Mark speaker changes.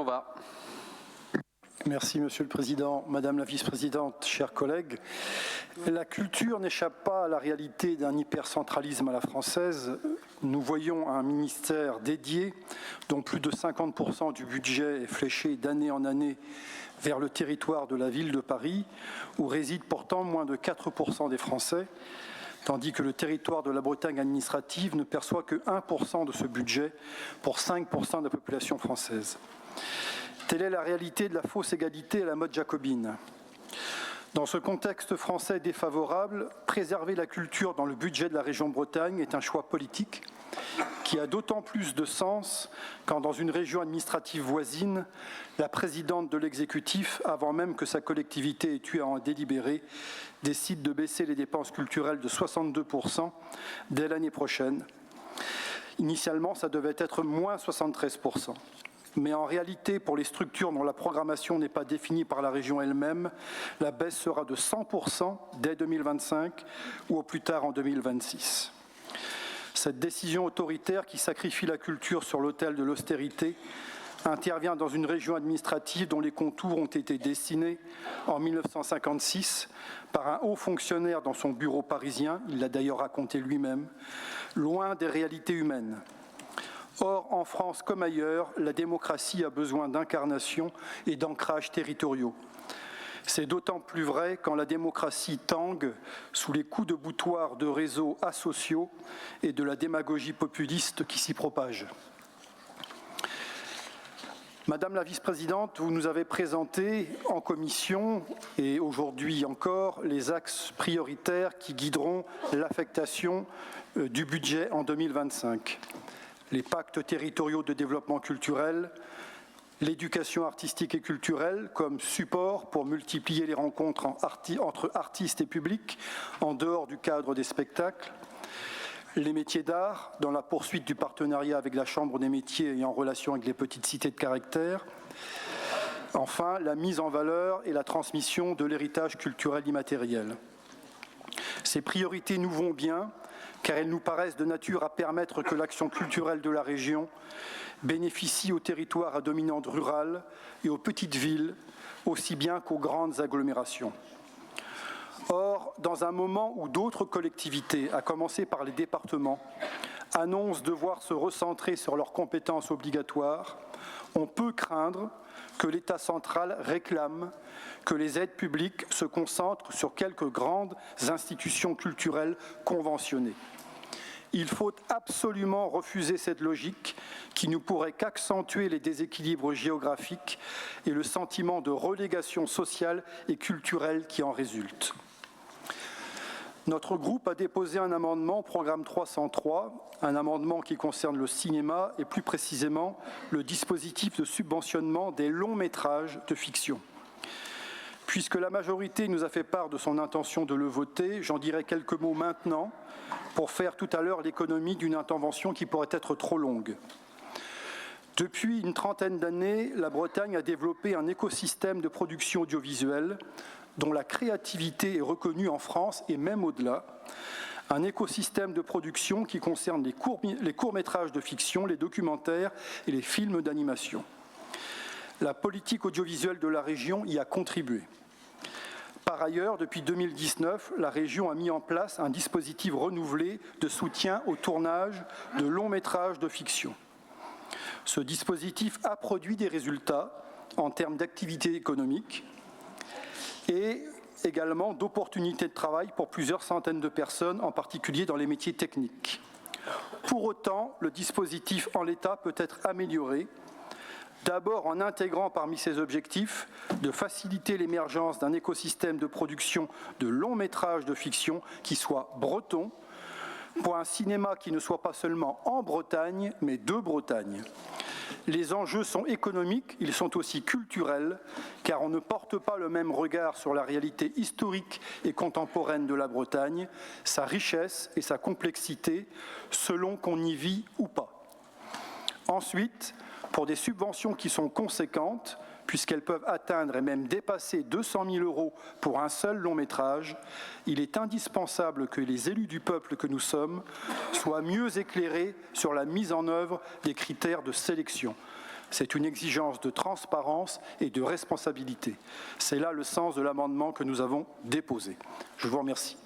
Speaker 1: Canova.
Speaker 2: Merci Monsieur le Président, Madame la Vice-Présidente, chers collègues. La culture n'échappe pas à la réalité d'un hypercentralisme à la française. Nous voyons un ministère dédié dont plus de 50% du budget est fléché d'année en année vers le territoire de la ville de Paris, où résident pourtant moins de 4% des Français, tandis que le territoire de la Bretagne administrative ne perçoit que 1% de ce budget pour 5% de la population française. Telle est la réalité de la fausse égalité à la mode jacobine. Dans ce contexte français défavorable, préserver la culture dans le budget de la région Bretagne est un choix politique qui a d'autant plus de sens quand dans une région administrative voisine, la présidente de l'exécutif, avant même que sa collectivité ait eu à en délibérer, décide de baisser les dépenses culturelles de 62% dès l'année prochaine. Initialement, ça devait être moins 73%. Mais en réalité, pour les structures dont la programmation n'est pas définie par la région elle-même, la baisse sera de 100% dès 2025 ou au plus tard en 2026. Cette décision autoritaire qui sacrifie la culture sur l'autel de l'austérité intervient dans une région administrative dont les contours ont été dessinés en 1956 par un haut fonctionnaire dans son bureau parisien, il l'a d'ailleurs raconté lui-même, loin des réalités humaines. Or, en France comme ailleurs, la démocratie a besoin d'incarnation et d'ancrage territoriaux. C'est d'autant plus vrai quand la démocratie tangue sous les coups de boutoir de réseaux asociaux et de la démagogie populiste qui s'y propage. Madame la vice-présidente, vous nous avez présenté en commission et aujourd'hui encore les axes prioritaires qui guideront l'affectation du budget en 2025. Les pactes territoriaux de développement culturel, l'éducation artistique et culturelle comme support pour multiplier les rencontres entre artistes et publics en dehors du cadre des spectacles, les métiers d'art dans la poursuite du partenariat avec la Chambre des métiers et en relation avec les petites cités de caractère, enfin la mise en valeur et la transmission de l'héritage culturel immatériel. Ces priorités nous vont bien, car elles nous paraissent de nature à permettre que l'action culturelle de la région bénéficie aux territoires à dominante rurale et aux petites villes, aussi bien qu'aux grandes agglomérations. Or, dans un moment où d'autres collectivités, à commencer par les départements, annoncent devoir se recentrer sur leurs compétences obligatoires, on peut craindre que l'État central réclame que les aides publiques se concentrent sur quelques grandes institutions culturelles conventionnées. Il faut absolument refuser cette logique qui ne pourrait qu'accentuer les déséquilibres géographiques et le sentiment de relégation sociale et culturelle qui en résulte. Notre groupe a déposé un amendement au programme 303, un amendement qui concerne le cinéma et plus précisément le dispositif de subventionnement des longs métrages de fiction. Puisque la majorité nous a fait part de son intention de le voter, j'en dirai quelques mots maintenant pour faire tout à l'heure l'économie d'une intervention qui pourrait être trop longue. Depuis une trentaine d'années, la Bretagne a développé un écosystème de production audiovisuelle dont la créativité est reconnue en France et même au-delà, un écosystème de production qui concerne les courts-métrages de fiction, les documentaires et les films d'animation. La politique audiovisuelle de la région y a contribué. Par ailleurs, depuis 2019, la région a mis en place un dispositif renouvelé de soutien au tournage de longs métrages de fiction. Ce dispositif a produit des résultats en termes d'activité économique et également d'opportunités de travail pour plusieurs centaines de personnes, en particulier dans les métiers techniques. Pour autant, le dispositif en l'état peut être amélioré, d'abord en intégrant parmi ses objectifs de faciliter l'émergence d'un écosystème de production de longs métrages de fiction qui soit breton, pour un cinéma qui ne soit pas seulement en Bretagne, mais de Bretagne. Les enjeux sont économiques, ils sont aussi culturels, car on ne porte pas le même regard sur la réalité historique et contemporaine de la Bretagne, sa richesse et sa complexité, selon qu'on y vit ou pas. Ensuite, pour des subventions qui sont conséquentes, puisqu'elles peuvent atteindre et même dépasser 200 000 € pour un seul long métrage, il est indispensable que les élus du peuple que nous sommes soient mieux éclairés sur la mise en œuvre des critères de sélection. C'est une exigence de transparence et de responsabilité. C'est là le sens de l'amendement que nous avons déposé. Je vous remercie.